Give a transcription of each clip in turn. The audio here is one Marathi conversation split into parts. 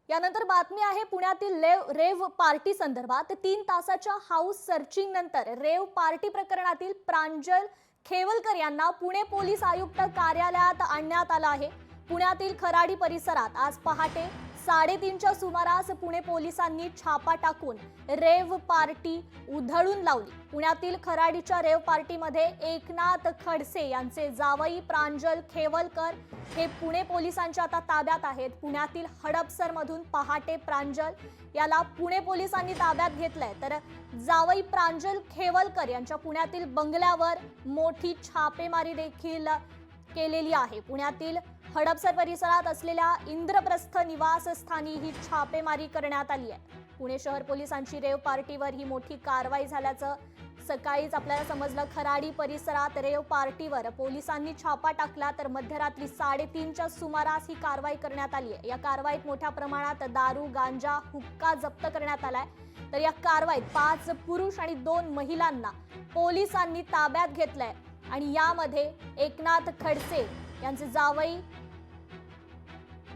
यानंतर बातमी आहे पुण्यातील रेव पार्टी संदर्भात 3 तासाच्या हाऊस सर्चिंग नंतर रेव पार्टी प्रकरणातील प्रांजल खेवलकर यांना पुणे पोलीस आयुक्त कार्यालयात आणण्यात आलं आहे। पुण्यातील खराडी परिसरात आज पहाटे 3:30च्या सुमारास पुणे पोलिसांनी छापा टाकून रेव पार्टी उधळून लावली। पुण्यातील खराडीच्या रेव पार्टीमध्ये एकनाथ खडसे यांचे जावई प्रांजल खेवलकर हे पुणे पोलिसांच्या आता ताब्यात आहेत। पुण्यातील हडपसर मधून पहाटे प्रांजल याला पुणे पोलिसांनी ताब्यात घेतलंय, तर जावई प्रांजल खेवलकर यांच्या पुण्यातील बंगल्यावर मोठी छापेमारी देखील केलेली आहे। पुण्यातील हडपसर परिसरात असलेल्या इंद्रप्रस्थ निवासस्थानी ही छापेमारी करण्यात आली आहे। पुणे शहर पोलिसांची रेव पार्टीवर ही मोठी कारवाई झाल्याचं सकाळीच आपल्याला समजलं। खराडी परिसरात रेव पार्टीवर पोलिसांनी छापा टाकला, तर मध्यरात्री 3:30च्या सुमारास ही कारवाई करण्यात आली आहे। या कारवाईत मोठ्या प्रमाणात दारू, गांजा, हुक्का जप्त करण्यात आलाय। तर या कारवाईत 5 पुरुष आणि 2 महिलांना पोलिसांनी ताब्यात घेतलंय आणि यामध्ये एकनाथ खडसे यांचे जावई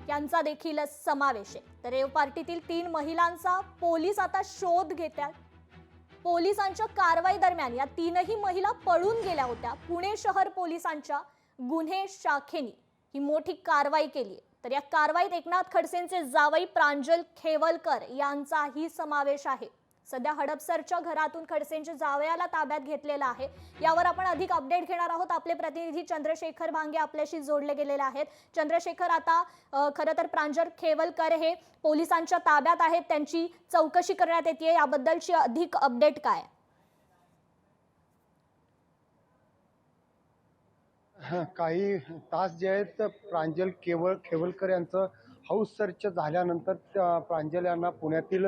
यांचा देखील समावेश आहे। तर रेव पार्टीतील 3 महिलांचा पोलीस आता शोध घेतात। पोलिसांच्या कारवाई दरम्यान या 3ही महिला पळून गेल्या होत्या। पुणे शहर पोलिसांच्या गुन्हे शाखेने ही मोठी कारवाई केली आहे। तर या कारवाईत एकनाथ खडसेंचे जावई प्रांजल खेवलकर यांचाही समावेश आहे। सध्या हडपसरच्या घरातून खडसेंच्या जावयाला ताब्यात घेतलेला आहे। यावर आपण अधिक अपडेट घेणार आहोत। आपले प्रतिनिधी चंद्रशेखर भांगे आपल्याशी जोडले गेलेले आहेत। चंद्रशेखर, आता खरं तर प्रांजल खेवलकर हे पोलिसांच्या ताब्यात आहेत, त्यांची चौकशी करण्यात येते, याबद्दलची अधिक अपडेट काय? काही तास जे आहेत प्रांजल खेवलकर यांचं हाऊस सर्च झाल्यानंतर प्रांजल यांना पुण्यातील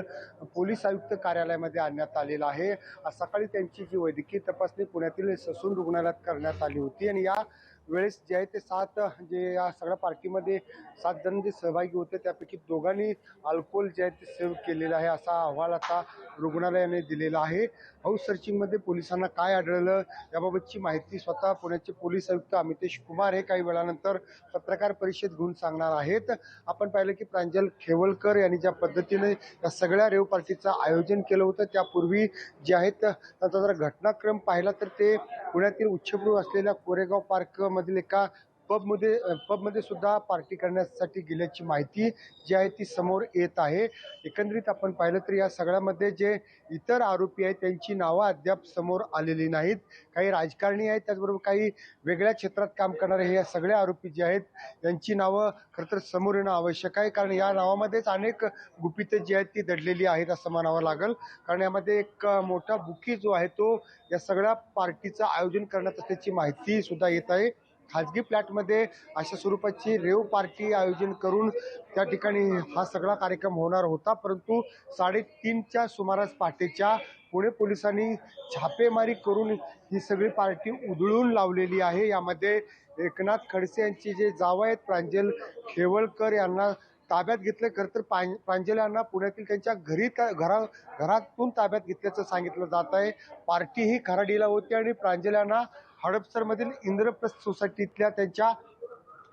पोलीस आयुक्त कार्यालयामध्ये आणण्यात आलेलं आहे। आज सकाळी त्यांची जी वैद्यकीय तपासणी पुण्यातील ससून रुग्णालयात करण्यात आली होती आणि या वेळेस जे आहे ते 7 जे या सगळ्या पार्टीमध्ये 7 जण जे सहभागी होते त्यापैकी दोघांनी अल्कोहोल जे आहे ते सेव्ह केलेलं आहे, असा अहवाल आता रुग्णालयाने दिलेला आहे। हाऊस सर्चिंगमध्ये पोलिसांना काय आढळलं याबाबतची माहिती स्वतः पुण्याचे पोलीस आयुक्त अमितेश कुमार हे काही वेळानंतर पत्रकार परिषद घेऊन सांगणार आहेत। आपण पाहिलं की प्रांजल खेवलकर यांनी ज्या पद्धतीने या सगळ्या रेव पार्टीचं आयोजन केलं होतं, त्यापूर्वी जे आहेत त्याचा जर घटनाक्रम पाहिला तर ते पुण्यातील उच्चभ्रू असलेल्या कोरेगाव पार्क मधील एका पबमध्ये सुद्धा पार्टी करण्यासाठी गेल्याची माहिती जी आहे ती समोर येत आहे। एकंदरीत आपण पाहिलं तर या सगळ्यामध्ये जे इतर आरोपी आहेत त्यांची नावं अद्याप समोर आलेली नाहीत। काही राजकारणी आहेत, त्याचबरोबर काही वेगळ्या क्षेत्रात काम करणारे हे या सगळे आरोपी जे आहेत यांची नावं खरं तर समोर येणं आवश्यक आहे, कारण या नावामध्येच अनेक गुपिते जी आहेत ती दडलेली आहेत असं म्हणावं लागेल। कारण यामध्ये एक मोठा बुकी जो आहे तो या सगळ्या पार्टीचं आयोजन करण्यात असल्याची माहिती सुद्धा येत आहे। खाजगी फ्लॅटमध्ये अशा स्वरूपाची रेव पार्टी आयोजन करून त्या ठिकाणी हा सगळा कार्यक्रम होणार होता, परंतु 3:30च्या सुमारास पहाटेच्या पुणे पोलिसांनी छापेमारी करून ही सगळी पार्टी उधळून लावलेली आहे। यामध्ये एकनाथ खडसे यांचे जे जावई आहेत प्रांजल खेवलकर यांना ताब्यात घेतलं। खरं तर प्रांजल यांना पुण्यातील त्यांच्या घरातून ताब्यात घेतल्याचं सांगितलं जात आहे। पार्टी ही खराडीला होती आणि प्रांजल यांना हडपसरमधील इंद्रप्रस्थ सोसायटीतल्या त्यांच्या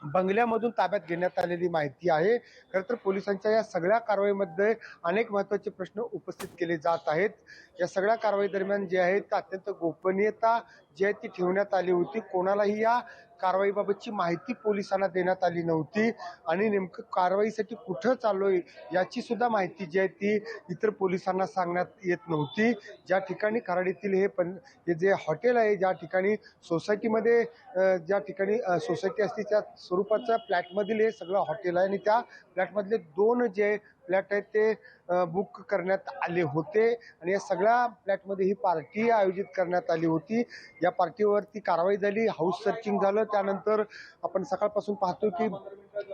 बंगल्यामधून ताब्यात घेण्यात आलेली माहिती आहे। खरं तर पोलिसांच्या या सगळ्या कारवाईमध्ये अनेक महत्त्वाचे प्रश्न उपस्थित केले जात आहेत। या सगळ्या कारवाई दरम्यान जे आहे अत्यंत गोपनीयता जी आहे ती ठेवण्यात आली होती। कोणालाही या कारवाईबाबतची माहिती पोलिसांना देण्यात आली नव्हती आणि नेमकं कारवाईसाठी कुठं चाललोय याची सुद्धा माहिती जी आहे ती इतर पोलिसांना सांगण्यात येत नव्हती। ज्या ठिकाणी खराडीतील हे जे हॉटेल आहे, ज्या ठिकाणी सोसायटीमध्ये ज्या ठिकाणी सोसायटी असते त्या स्वरूपाच्या फ्लॅटमधील हे सगळं हॉटेल आहे आणि त्या फ्लॅटमधले 2 जे फ्लॅट आहेत ते बुक करण्यात आले होते आणि या सगळ्या फ्लॅटमध्ये ही पार्टी आयोजित करण्यात आली होती। या पार्टीवरती कारवाई झाली, हाऊस सर्चिंग झालं, त्यानंतर आपण सकाळपासून पाहतो की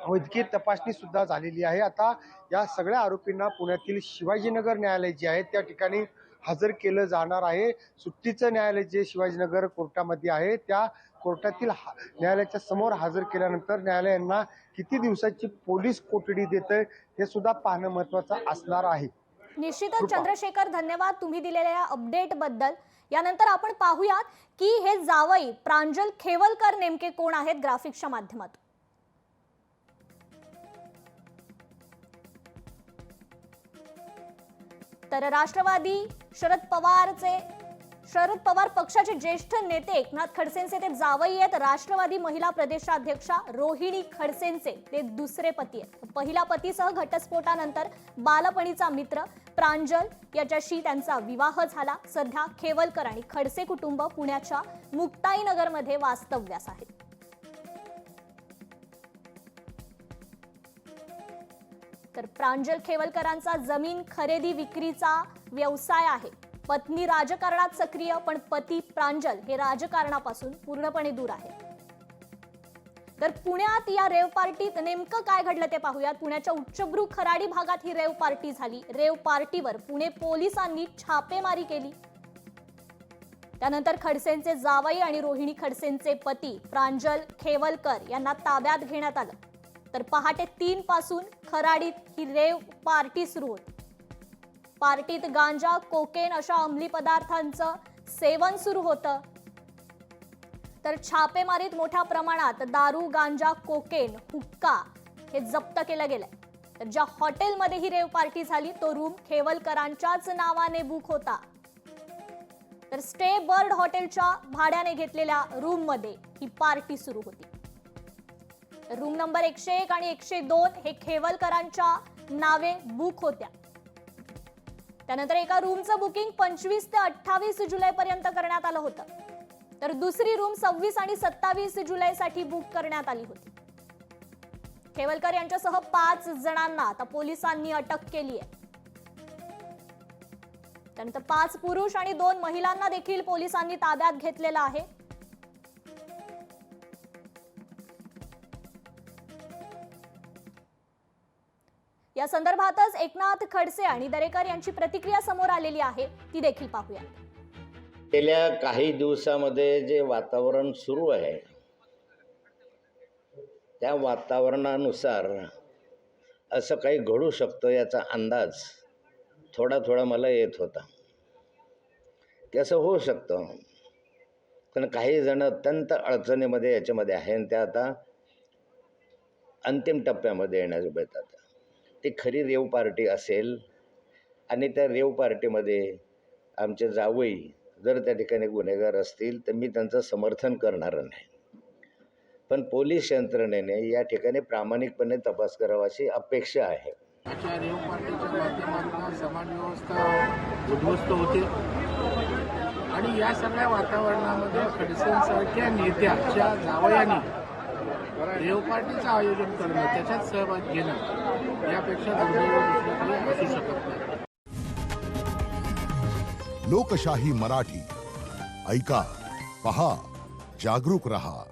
वैद्यकीय तपासणी सुद्धा झालेली आहे। आता या सगळ्या आरोपींना पुण्यातील शिवाजीनगर न्यायालय जे आहे त्या ठिकाणी हजर केलं जाणार आहे। सुट्टीचं न्यायालय जे शिवाजीनगर कोर्टामध्ये आहे त्या कोर्टातील न्यायालयाच्या समोर हजर केल्यानंतर न्यायालयानं किती दिवसाची पोलीस कोठडी देतंय हे सुद्धा पाहणं महत्त्वाचं असणार आहे। निश्चितच चंद्रशेखर, धन्यवाद तुम्ही दिलेल्या अपडेट बद्दल। यानंतर आपण पाहूयात की हे जावई प्रांजल खेवलकर नेमके कोण आहेत ग्राफिक्सच्या माध्यमातून। तर राष्ट्रवादी शरद पवार पक्षाचे ज्येष्ठ नेते एकनाथ खडसेंचे ते जावई आहेत. राष्ट्रवादी महिला प्रदेशाध्यक्षा रोहिणी खडसेंचे ते दुसरे पती आहेत. पहिल्या पतीसह घटस्फोटानंतर बालपणीचा मित्र प्रांजल याच्याशी त्यांचा विवाह झाला. सध्या खेवलकर आणि खडसे कुटुंब पुण्याच्या मुक्ताईनगरमध्ये वास्तव्यास आहेत. तर प्रांजल खेवलकरांचा जमीन खरेदी विक्रीचा व्यवसाय आहे. पत्नी राजकारणात सक्रिय, पण पती प्रांजल हे राजकारणापासून पूर्णपणे दूर आहे. तर पुण्यात या रेव पार्टीत नेमकं काय घडलं ते पाहूयात. पुण्याच्या उच्चभ्रू खराडी भागात ही रेव पार्टी झाली. रेव पार्टीवर पुणे पोलिसांनी छापेमारी केली. त्यानंतर खडसेंचे जावई आणि रोहिणी खडसेंचे पती प्रांजल खेवलकर यांना ताब्यात घेण्यात आलं. तर पहाटे 3 पासून खराडीत ही रेव पार्टी सुरू होती. पार्टीत गांजा, कोकेन अशा अंमली पदार्थांचं सेवन सुरू होतं. तर छापेमारीत मोठ्या प्रमाणात दारू, गांजा, कोकेन, हुक्का हे जप्त केलं गेलंय. तर ज्या हॉटेलमध्ये ही रेव पार्टी झाली तो रूम खेवलकरांच्याच नावाने बुक होता. तर स्टे बर्ड हॉटेलच्या भाड्याने घेतलेल्या रूम मध्ये ही पार्टी सुरू होती. रूम नंबर 101 आणि 102 हे खेवलकरांच्या नावे बुक होत्या. त्यानंतर एका रूमचं बुकिंग 25 ते 28 जुलैपर्यंत करण्यात आलं होतं. तर दुसरी रूम 26 आणि 27 जुलैसाठी बुक करण्यात आली होती. खेवलकर यांच्यासह 5 जणांना आता पोलिसांनी अटक केली आहे. त्यानंतर 5 पुरुष आणि 2 महिलांना देखील पोलिसांनी ताब्यात घेतलेलं आहे. या संदर्भातच एकनाथ खडसे आणि दरेकर यांची प्रतिक्रिया समोर आलेली आहे, ती देखील पाहूया. गेल्या काही दिवसामध्ये जे वातावरण सुरू आहे त्या वातावरणानुसार असं काही घडू शकतं याचा अंदाज थोडा मला येत होता की असं होऊ शकतं. पण काही जण अत्यंत अडचणीमध्ये याच्यामध्ये आहे आणि त्या आता अंतिम टप्प्यामध्ये येण्यास बेतात. ती खरी रेव पार्टी असेल आणि त्या रेव पार्टीमध्ये आमचे जावई जर त्या ठिकाणी गुन्हेगार असतील तर मी त्यांचं समर्थन करणार नाही. पण पोलीस यंत्रणेने या ठिकाणी प्रामाणिकपणे तपास करावा अशी अपेक्षा आहे. अशा रेव पार्टीच्या माध्यमातून समाज व्यवस्था उद्ध्वस्त होते आणि या सगळ्या वातावरणामध्ये खडसेंसारख्या नेत्याच्या जावयाने रेव पार्टीचं आयोजन करणं, त्याच्यात सहभाग घेणं यापेक्षा दुर्दैव दुसरं काही असू शकत नाही. लोकशाही मराठी ऐका, पहा, जागरूक रहा.